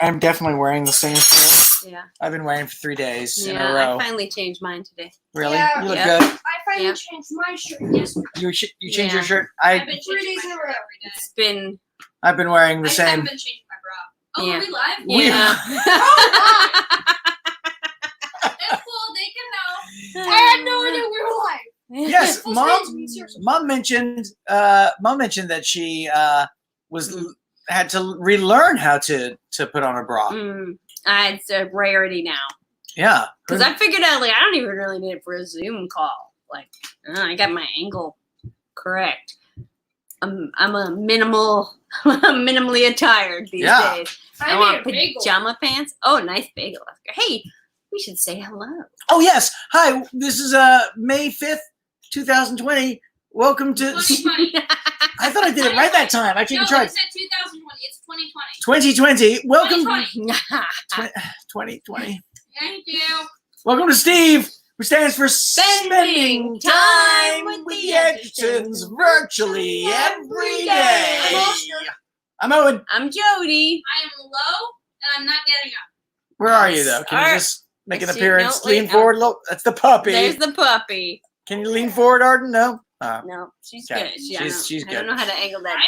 I'm definitely wearing the same shirt. Yeah. I've been wearing it for 3 days in a row. I finally changed mine today. Really? Yeah. You look Yeah. good. I finally changed my shirt yesterday. You changed your Yeah. shirt? I've been 3 days in a row. It's been I've been wearing the I same. haven't been changing my bra. Oh, Yeah. are we live? yeah. That's cool. They can know. I had no idea we were live. Yes, Full mom. screen, seriously. Mom mentioned that she had to relearn how to put on a bra. It's a rarity now. Yeah, Because I figured out, like, I don't even really need it for a Zoom call. Like, I got my angle correct. I'm a minimally attired these days. I want pajama pants. Oh, nice bagel. Hey, we should say hello. Oh yes, hi. This is May 5th, 2020. Welcome to. 2020. I thought I did it right that time. I didn't No, try. you said 2020. It's 2020. 2020. Welcome. 2020. 2020. Thank you. Welcome to S.T.E.V.E, which stands for Spending time with the Edgertons virtually every day. I'm Oscar. I'm Owen. I'm Jody. I am low, and I'm not getting up. Where are you though? Can you Alright. just make an Let's see. appearance? No, wait, Lean forward. Look, that's the puppy. There's the puppy. Can you lean forward, Arden? No. No, she's Okay. good. She's I don't good. know how to angle that. I'm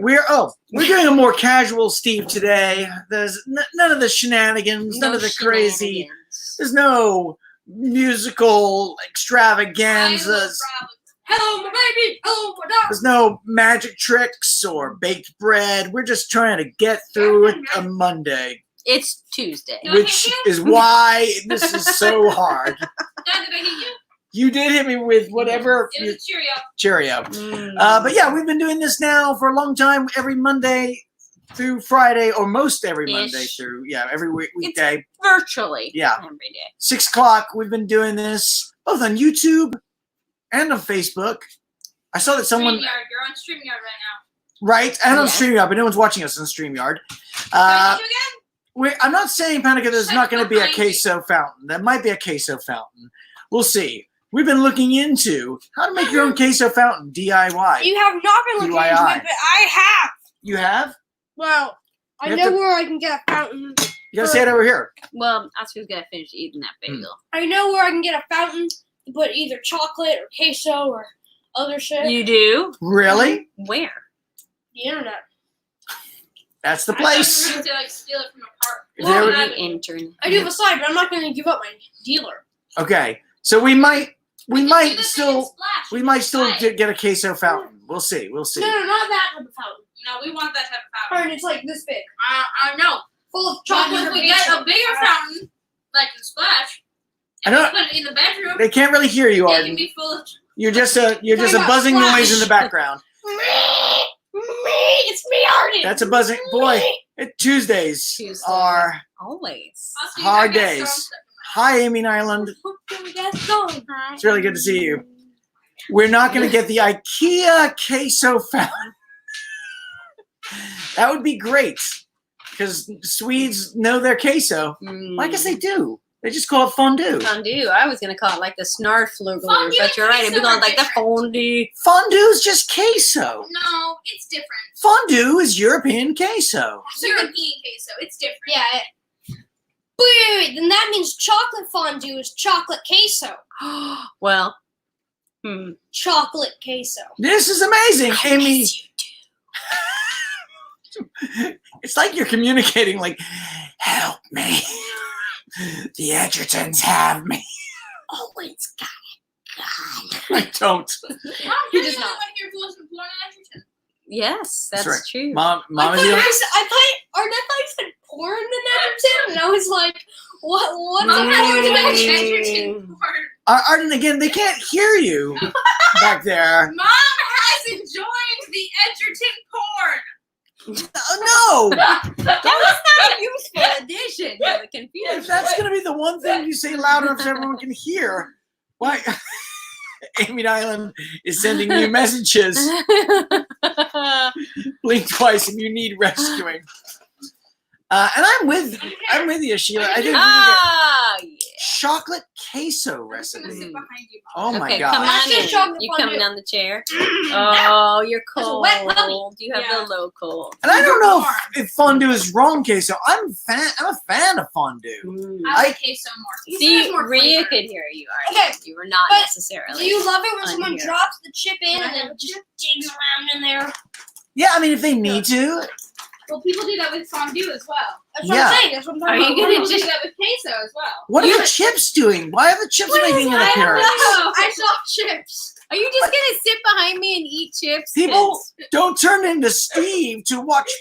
leaning forward. We're doing a more casual Steve today. There's none of the shenanigans, none of the crazy. shenanigans. There's no musical extravaganzas. Hello, my baby. Hello, my dog. There's no magic tricks or baked bread. We're just trying to get through it a Monday, It's Tuesday. No. which is why this is so hard. Dad, did I hit you? You did hit me with whatever It was a Cheerio. Cheerio. But yeah, we've been doing this now for a long time, every Monday through Friday, or most every Monday Ish. through, every weekday. Virtually. Yeah. Every day. 6 o'clock, we've been doing this both on YouTube and on Facebook. I saw that someone, StreamYard. You're on StreamYard right now. right, and on Yes. StreamYard, but no one's watching us on StreamYard. Can I hit you again? I'm not saying, Panica, there's not going to be a queso fountain. There might be a queso fountain. We'll see. We've been looking into how to make your own queso fountain, DIY. You have not been looking into DIY. it, but I have. You have? Well, I You know have to- where I can get a fountain. You gotta say it over here. Well, Oscar's got to finish eating that bagel. I know where I can get a fountain to put either chocolate or queso or other shit. You do? Really? Where? The internet. That's the I thought you place. were going to steal it from a park. If Well, there I- were- The internet. I do have a side, but I'm not going to give up my dealer. Okay, so we might We can do still the thing in Splash. get a queso fountain. We'll see. We'll see. No, not that type of fountain. No, we want that type of fountain. Fountain, it's like this big. I know. Full of But chocolate. if we get a bigger fountain, like in Splash, I and we know- put it in the bedroom, They can't really hear you, it can Arden. be full of. You're just a Talking about buzzing Splash. noise in the background. It's me, Arden. That's a buzzing boy. Tuesdays Tuesdays. are Always. Also, you hard gotta get days. some- Hi, Amy Island. That's going. It's really good to see you. We're not going to get the IKEA queso fountain. That would be great because Swedes know their queso. Well, I guess they do. They just call it fondue. Fondue. I was going to call it like the snarflugler, Fondue but you're right. It'd be and called like the queso are fondue. Fondue's just queso. No, it's different. Fondue is European queso. European queso, it's different. Yeah. Wait, then that means chocolate fondue is chocolate queso. Well, Chocolate queso. This is amazing, Amy. It's like you're communicating like, help me. The Edgertons have me. Always got I don't. Mom, He you're does the only not. one here who wasn't born in Edgerton. yes, that's right. true. Mom I is thought the only. you said porn in Edgerton, and I was like, what's Mom has porn to in make Edgerton? Edgerton born. Arden, again, they can't hear you back there. Mom has enjoyed the Edgerton porn. Oh, no. That was not a useful addition to the If confusion. that's going to be the one thing you say loud enough so everyone can hear, why? Amy Island is sending you messages. Blink twice if you need rescuing. And I'm with you, Sheila. I think we need Ah, yeah. chocolate queso I'm gonna recipe. sit behind you. Oh my Okay, god. come on That's just in. chocolate You fondue. coming down the chair? Oh, you're That's a cold. wet puppy. You have Yeah. the low cold. And I don't know if fondue is wrong queso. I'm a fan of fondue. Mm. I like queso more. Queso See, has more Rhea flavor. could hear you. Okay, You were not but necessarily. Do you love it when on someone here. drops the chip in Can I and have then a just chip? digs around in there? Yeah, I mean, if they need to. Well, people do that with fondue as well. That's what Yeah. I'm saying. That's what I'm Are talking you about. gonna People do just- that with queso as well. What are the chips doing? Why are the chips making an I don't appearance? know. I saw chips. Are you just gonna sit behind me and eat chips? People don't turn into Steve to watch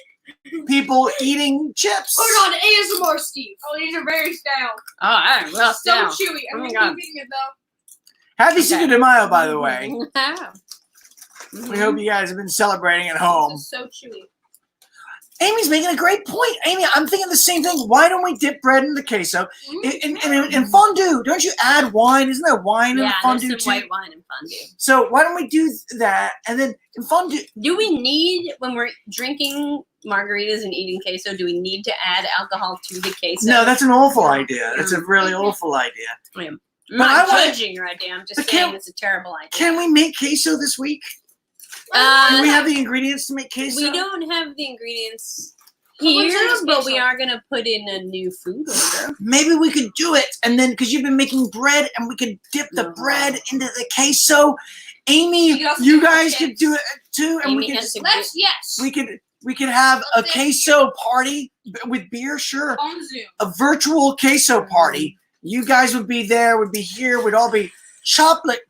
people eating chips. Hold on, ASMR Steve. Oh, these are very stale. Oh, I'm well So down. chewy. Oh I'm my gonna God. keep eating it though. Happy Okay. Cinco de Mayo, by the way. Wow. We hope you guys have been celebrating at home. This is so chewy. Amy's making a great point. Amy, I'm thinking the same thing. Why don't we dip bread in the queso? In fondue, don't you add wine? Isn't there wine in Yeah, the there's fondue some too? white wine and fondue. So why don't we do that? And then in fondue, Do we need, when we're drinking margaritas and eating queso, do we need to add alcohol to the queso? no, that's an awful idea. That's a really awful idea. I'm But I not wanna- judging your idea. I'm just But saying can- it's a terrible idea. Can we make queso this week? Uh, Do we have the ingredients to make queso? We don't have the ingredients Someone here, send us but we queso. are gonna put in a new food order. Maybe we could do it, and then because you've been making bread, and we could dip the No. bread into the queso. Amy, You also you do guys chips. could do it too, and we Amy could has to Let's yes. we could have a Let's say- queso party with beer, sure. On Zoom. A virtual queso party. You guys would be there, would be here, would all be chocolate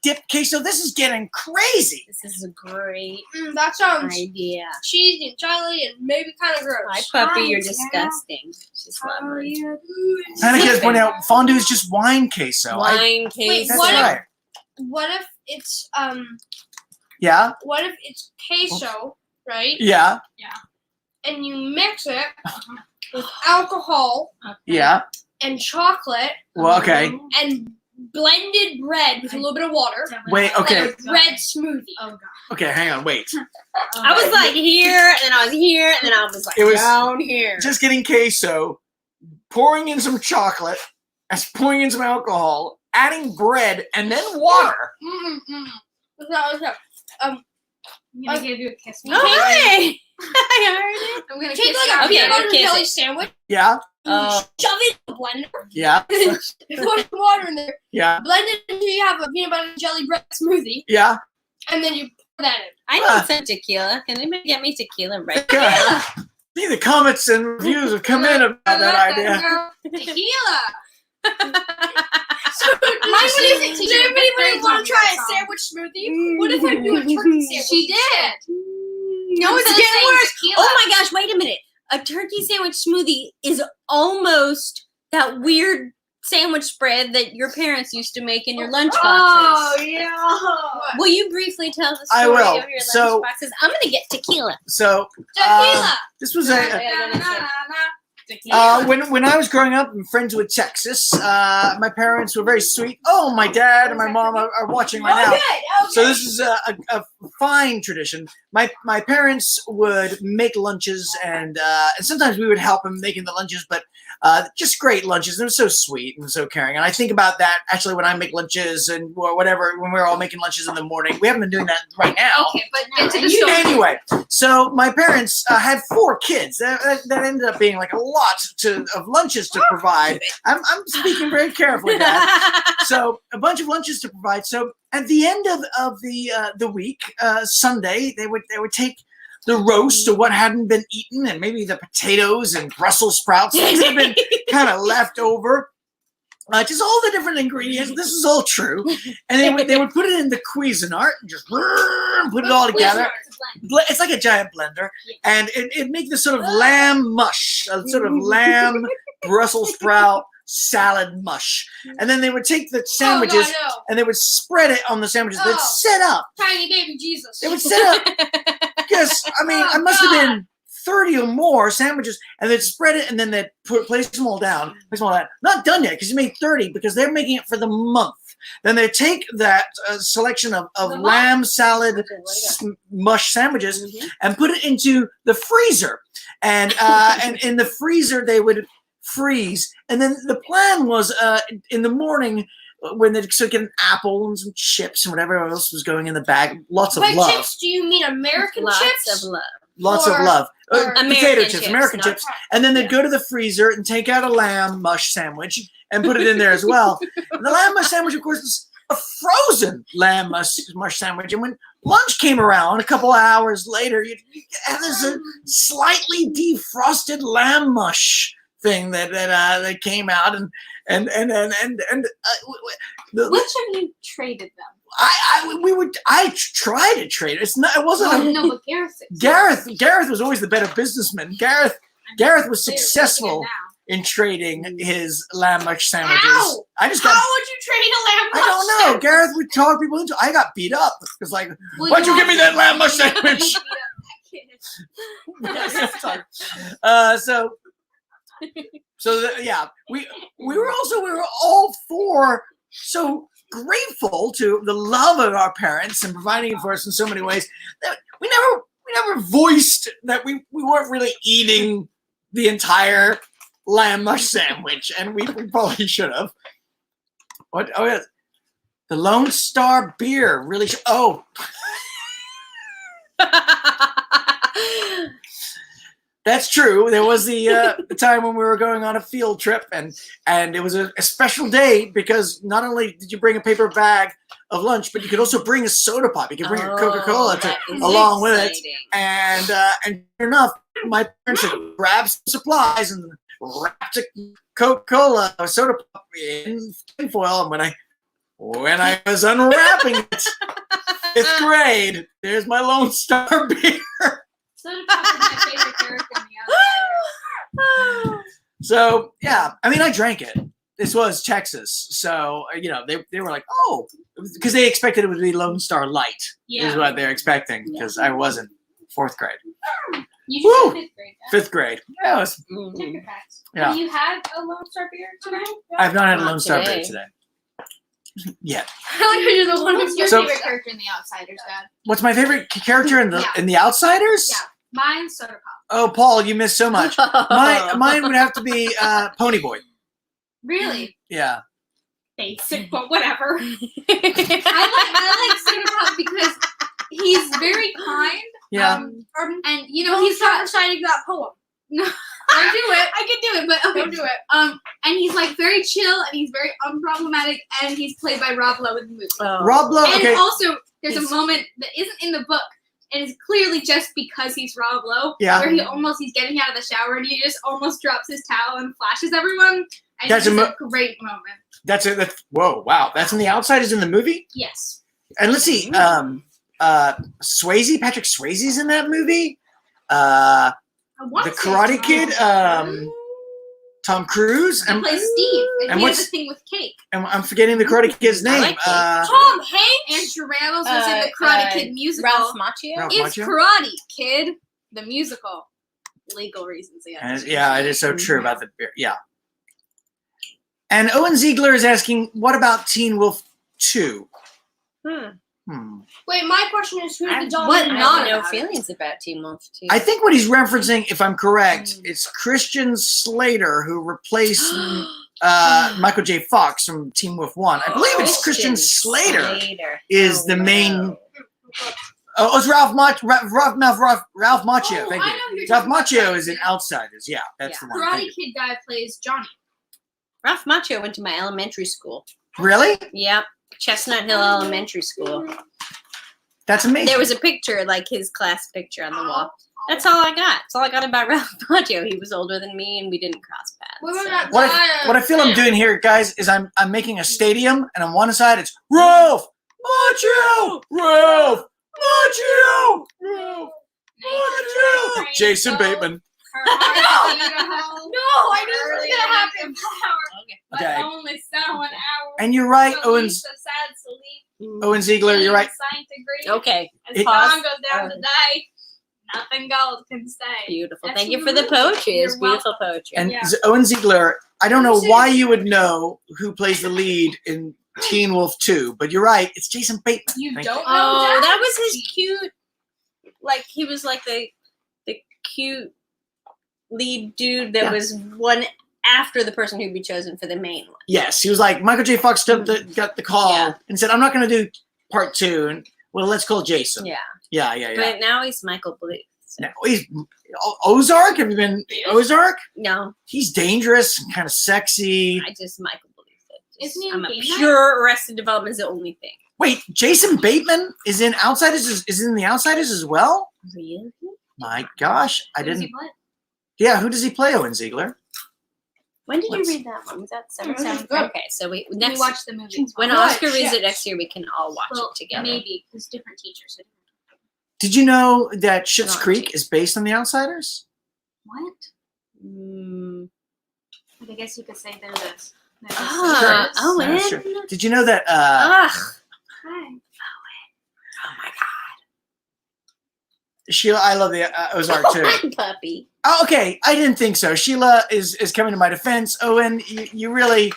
dipped queso. This is getting crazy. This is a great That sounds idea. cheesy and jelly and maybe kind of gross. Hi, puppy, you're Hi, disgusting. She's lovely. Anna has pointed out fondue is just wine queso. Wine Wait, queso. That's what if- right. What if it's Yeah, what if it's queso, right? yeah, And you mix it with alcohol yeah. and chocolate Well, okay. and blended bread with a little bit of water. Wait, okay. Like a bread smoothie. Oh god. Okay, hang on, wait. I was like here, and then I was here, and then I was like It was down here. Just getting queso, pouring in some chocolate, pouring in some alcohol, adding bread, and then water. What's up? I'm gonna give you a kiss. Oh, hi! I heard it. I'm gonna Take kiss like a you. Okay, peanut butter and kiss jelly it. sandwich, Yeah, Oh, shove it in the blender, yeah, put some water in there, yeah, blend it until you have a peanut butter and jelly bread smoothie, yeah. and then you pour that in. I need some tequila. Can anybody get me tequila right Yeah. See, the comments and reviews have come in about that idea. Tequila. So, Does anybody want to try a sandwich smoothie? What if I do a turkey sandwich? She did. No, it's Instead of getting saying worse. tequila. Oh my gosh, wait a minute. A turkey sandwich smoothie is almost that weird sandwich spread that your parents used to make in your lunch boxes. yeah. Will you briefly tell the I story will. of your So- lunch boxes? I'm going to get tequila. So Tequila. this was a Tequila. when I was growing up and friends with Texas. My parents were very sweet. Oh, my dad and my mom are watching right now. Okay. So this is a fine tradition. My parents would make lunches, and sometimes we would help them making the lunches, but just great lunches. They were so sweet and so caring. And I think about that actually when I make lunches and or whatever, when we're all making lunches in the morning. We haven't been doing that right now. Okay, but get to the story. Anyway, so my parents had 4 kids. That ended up being like a lot of lunches to provide. I'm speaking very carefully, Dad. So a bunch of lunches to provide. So at the end of the week, Sunday, they would take the roast of what hadn't been eaten, and maybe the potatoes and Brussels sprouts that had been kind of left over. Just all the different ingredients. This is all true, and they would put it in the Cuisinart and just put it all together. It's like a giant blender, and it'd make this sort of lamb mush, a sort of lamb Brussels sprout salad mush. And then they would take the sandwiches Oh, no. and they would spread it on the sandwiches. They'd Oh. set up. Tiny baby Jesus. They would set up. Because I mean, Oh, I must have God. been 30 or more sandwiches, and they'd spread it, and then they'd place them all down. Place them all down. Not done yet, because you made 30, because they're making it for the month. Then they take that selection of The month. lamb salad mush sandwiches and put it into the freezer. And and in the freezer, they would freeze. And then the plan was in the morning when they'd get an apple and some chips and whatever else was going in the bag. Lots of By love. chips, do you mean American Lots chips? of love. Lots of Or- love. or Potato chips, chips, American not- chips. And then they'd yeah. go to the freezer and take out a lamb mush sandwich and put it in there as well. And the lamb mush sandwich, of course, was a frozen lamb mush sandwich. And when lunch came around a couple of hours later, you had this slightly defrosted lamb mush thing that came out, and the, Which of you traded them? I tried to trade. It's not. It wasn't. Oh, no, but Gareth. Gareth was always the better businessman. Gareth was Clearly, successful look at it in trading his lamb much sandwiches. Ow! I just How got. would you trade a lamb I don't know. Gareth would talk people into. I got beat up. It's like, Well, why'd you give me that also- lamb mush sandwich? Yeah, we were all four so grateful to the love of our parents and providing it for us in so many ways that we never voiced that we weren't really eating the entire lamb mush sandwich, and we probably should have. What? Oh yeah, the Lone Star beer really. That's true. There was the time when we were going on a field trip, and it was a special day because not only did you bring a paper bag of lunch, but you could also bring a soda pop. You could bring a Coca-Cola along with it. And sure enough, my parents had grabbed some supplies and wrapped a Coca-Cola soda pop in tinfoil. And when I was unwrapping it, 5th grade, there's my Lone Star beer. Soda Pop is my favorite character in the Outsiders. So yeah, I mean, I drank it. This was Texas, so they were like, oh, because they expected it would be Lone Star Light, is what they're expecting. Because I wasn't 4th grade, You just said 5th grade. 5th grade. Yeah, it was, Check your facts. Yeah. Have you had a Lone Star beer tonight? I've not had a Not Lone Star beer today. today. Yet. I like how you're the one What's your So- favorite character in the Outsiders, Dad? What's my favorite character in Yeah. the Outsiders? Yeah. Mine's Soda Pop. Oh, Paul, you missed so much. Mine would have to be Ponyboy. Really? Yeah. Basic, but whatever. I like Soda Pop because he's very kind. Yeah. And he's not reciting that poem. No, don't do it. I could do it, but Don't do it. And he's like very chill and he's very unproblematic and he's played by Rob Lowe in the movie. Rob Lowe. And Okay. also, there's He's- a moment that isn't in the book, and it's clearly just because he's Rob Lowe, Yeah. where he's getting out of the shower and he just almost drops his towel and flashes everyone. And That's it's a a great moment. That's whoa, wow. That's in the Outsiders in the movie. Yes. And let's see, Swayze, Patrick Swayze's in that movie. I want The to say Karate Tom Kid, Tom Cruise, He and plays Steve, and, and he has what's- a thing with cake. I'm forgetting the Karate Kid's I name. like it. Tom Hanks. Andrew Rannells was in the Karate Kid musical. Ralph Macchio. Ralph It's Macchio? Karate Kid, the musical. Legal reasons, And yeah, it is so true about the beer. Yeah. And Owen Ziegler is asking, what about Teen Wolf 2? Wait, my question is, who's the dominant? What? not Not no about it? feelings about Team Wolf 2. I think what he's referencing, if I'm correct, it's Christian Slater who replaced Michael J. Fox from Teen Wolf 1. I believe it's Christian Slater is the main. Oh, it's Ralph Macchio. Thank I you. know who you're Ralph talking about. Macchio is in Outsiders. Yeah, that's the one. Karate Thank you. Kid guy plays Johnny. Ralph Macchio went to my elementary school. Really? Yep. Chestnut Hill Elementary School. That's amazing. There was a picture, like his class picture on the wall. That's all I got. That's all I got about Ralph Macchio. He was older than me and we didn't cross paths. What about so- that What guy? I feel I'm doing here, guys, is I'm making a stadium, and on one side it's Ralph Macchio, Ralph Macchio, Ralph Macchio, Jason Bateman. No, I knew this was gonna happen. But Okay. only 7 hours. And you're right, So Owen Lisa sad sleep. Owen Ziegler. You're right. Science degree. Okay. As It- Dawn goes down Oh. today, nothing gold can stay. Beautiful. That's Thank you for the beautiful. poetry. It's You're beautiful poetry. And Yeah. Owen Ziegler. I don't know why you would know who plays the lead in Teen Wolf 2, but you're right. It's Jason Bateman. You Thank don't you. know Oh, that? that was his cute. Like he was like the cute lead dude that Yeah. was one after the person who'd be chosen for the main one. Yes, he was like, Michael J. Fox got the call Yeah. and said, I'm not going to do part 2. And, well, let's call Jason. Yeah. Yeah. But now he's Michael Bluth. So. Now, he's Ozark. Have you been Ozark? No, He's dangerous and kind of sexy. I just Michael Bluth. Isn't he in I'm a Game Night? pure Arrested Development is the only thing. Wait, Jason Bateman is in Outsiders. Is in the Outsiders as well? Really? My gosh, I Who does didn't. he play? Yeah, who does he play? Owen Ziegler. When did Let's- you read that one? Was that seven? Sounds good. Okay, so we We next watched the movie. when Good, Oscar reads yes. it next year, we can all watch Well, it together. maybe because different teachers. Did you know that Schitt's Not Creek cheap. is based on the Outsiders? What? Mm. But I guess you could say they're this. Ah, They're Owen. Yeah, sure. Did you know that? Ugh. Hi. Oh my Sheila, I love the Ozark too. god. Puppy. Oh, okay, I didn't think so. Sheila is coming to my defense. Owen, you really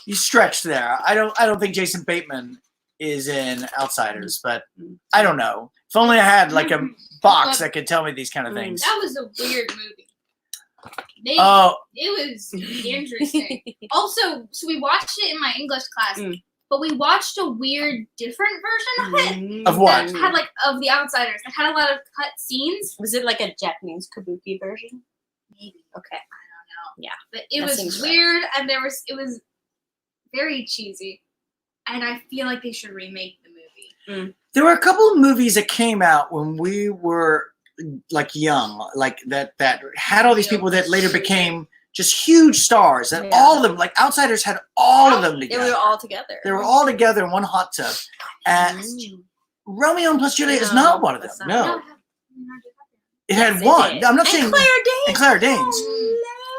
stretched there. I don't think Jason Bateman is in Outsiders, but I don't know. If only I had like a box that could tell me these kind of things. That was a weird movie. Oh, It was interesting. Also, so we watched it in my English class, Mm. but we watched a weird, different version of it. Of what? That had like of the Outsiders. That had a lot of cut scenes. Was it like a Japanese kabuki version? Maybe. Okay. But it That was seems right. weird, and it was very cheesy. And I feel like they should remake the movie. there were a couple of movies that came out when we were like young, like that had all these people that later became just huge stars. And Yeah. all of them, like Outsiders, had all of them They together. were all together. They were all together in one hot tub. And Mm. Romeo and plus Juliet is No, not one of them. that's not- No, No, it had Yes, it one. did. I'm not And saying Claire Danes. and Claire Danes.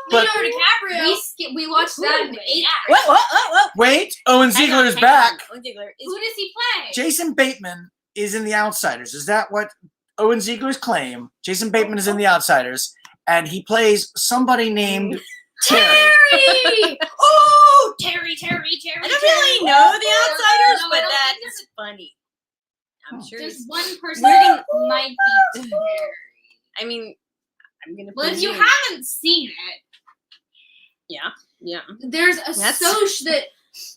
But- Leonardo DiCaprio. We watched that in 8 hours. What? Wait, Owen Ziegler is back. Owen Ziegler is Who does he play? Jason Bateman is in The Outsiders. Is that what Owen Ziegler's claim? Jason Bateman is in The Outsiders, and he plays somebody named Terry. Terry! Oh, Terry. I don't really know the Outsiders, No, I but don't that's think funny. I'm sure There's he's. one person We're that might be Terry. I mean, I'm gonna. Well, if you presume- haven't seen it, yeah, there's a That's- Soch that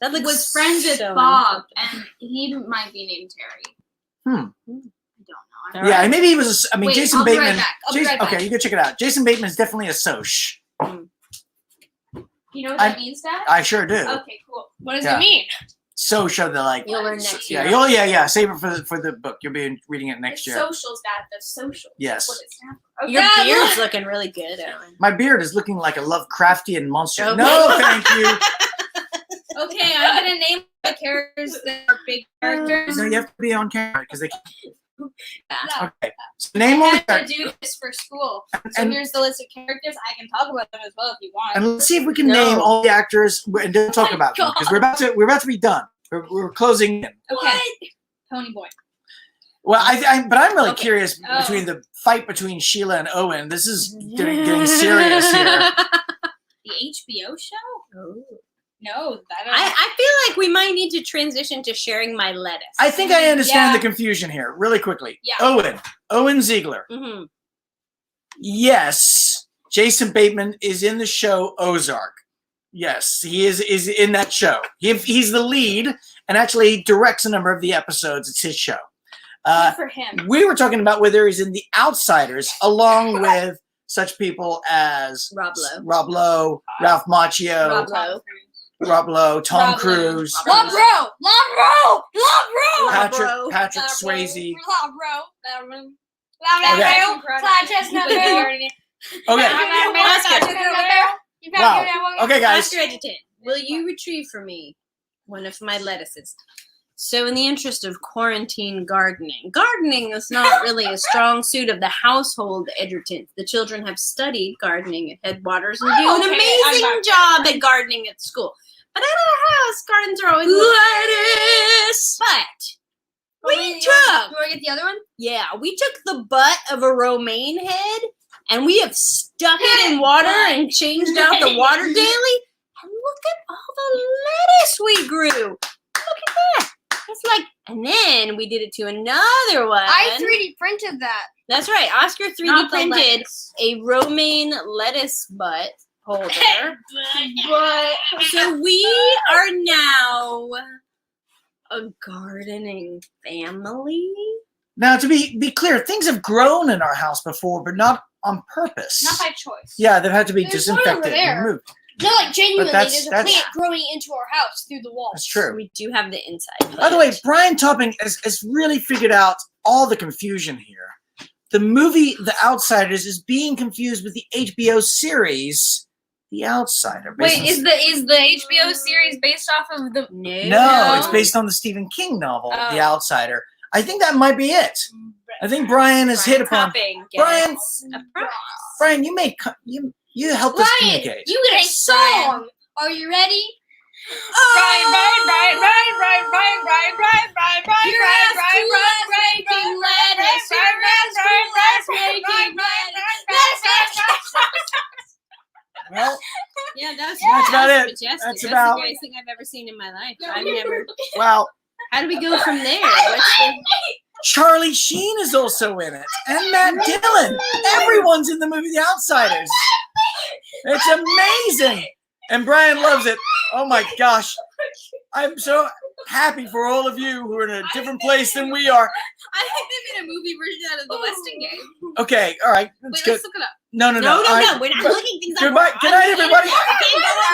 that looks was friends with so Bob, uncomfortable. and he might be named Terry. Hmm. I don't know. All Yeah, right. maybe he was. I mean, Wait, Jason I'll be right Bateman. back. I'll be right back. Okay, you go check it out. Jason Bateman is definitely a Soch. You know what that means, Dad? I sure do. Okay, cool. What does Yeah. it mean? Soch of the like. You'll learn next Yeah, year. yeah. Save it for the book. You'll be reading it next the year. socials, Dad. The socials. Yes. That's what it stands for. Your Okay. beard's looking really good, Owen. My beard is looking like a Lovecraftian monster. Okay. No, thank you. Okay, I'm gonna name my characters that are big characters. No, you have to be on camera because they. No, Okay. So name all I the had to characters. do this for school. So And- here's the list of characters. I can talk about them as well if you want. And let's see if we can No. name all the actors and don't talk my about them God. because we're about to be done. We're closing in. Okay. Pony Boy. Well, but I'm really Okay. curious Oh. between the fight between Sheila and Owen. This is getting serious here. The HBO show? Oh. No, that I feel like we might need to transition to sharing my lettuce. I think I understand Yeah. the confusion here really quickly. Yeah. Owen Ziegler. Mhm. Yes, Jason Bateman is in the show Ozark. Yes, he is in that show. He's the lead, and actually he directs a number of the episodes. It's his show. Good for him. We were talking about whether he's in The Outsiders, along with such people as Rob Lowe. Ralph Macchio, Rob Lowe. Tom Rob Lowe. Cruise, Lobro! Patrick Swayze. Lobro. Clyde Chestnut. Okay. Okay. Wow. Okay, guys. Oscar Edgerton, will you retrieve for me one of my lettuces? So, in the interest of quarantine gardening is not really a strong suit of the household Edgertons. The children have studied gardening at Headwaters and do an okay, amazing job at gardening at school. But at our house, gardens are always lettuce. But we You took, want to get the other one? we took the butt of a romaine head and we have stuck it in water and changed out the water daily. And look at all the lettuce we grew. Look at that. It's like, and then we did it to another one. I 3D printed that. That's right. Oscar 3D Not the printed lettuce. a romaine lettuce butt holder. But So we are now a gardening family. Now, to be clear, things have grown in our house before, but not on purpose. Not by choice. Yeah, they've had to be There's one over disinfected and there. removed. no, like genuinely, that's- there's a that's- plant growing into our house through the walls. That's true. We do have the inside. By the way, plant. Brian Topping has really figured out all the confusion here. The movie The Outsiders is being confused with the HBO series The Outsider. based Wait, on- is the HBO series based off of the? No, it's based on the Stephen King novel The Oh. Outsider. I think that might be it. I think Brian has hit upon. Topping Brian- gets a prize. Brian, you helped us Brian, communicate. you get a Thanks, Brian. song. Are you ready? Right. Your ass too last making lettuce. Your ass too last making lettuce. Well, Yeah, that's about it. majestic. That's That's about- the greatest thing I've ever seen in my life. I've never. well, How do we go from there? What's the, Charlie Sheen is also in it, and Matt Dillon. Everyone's in the movie The Outsiders. It's amazing, and Brian loves it. Oh my gosh, I'm so happy for all of you who are in a different place than we are. I think they made a movie version out of the Weston game. Okay, all right, that's Wait, good. let's look it up. No, no, all right. we're not looking things up. Goodbye. Good night, everybody. Okay, go on.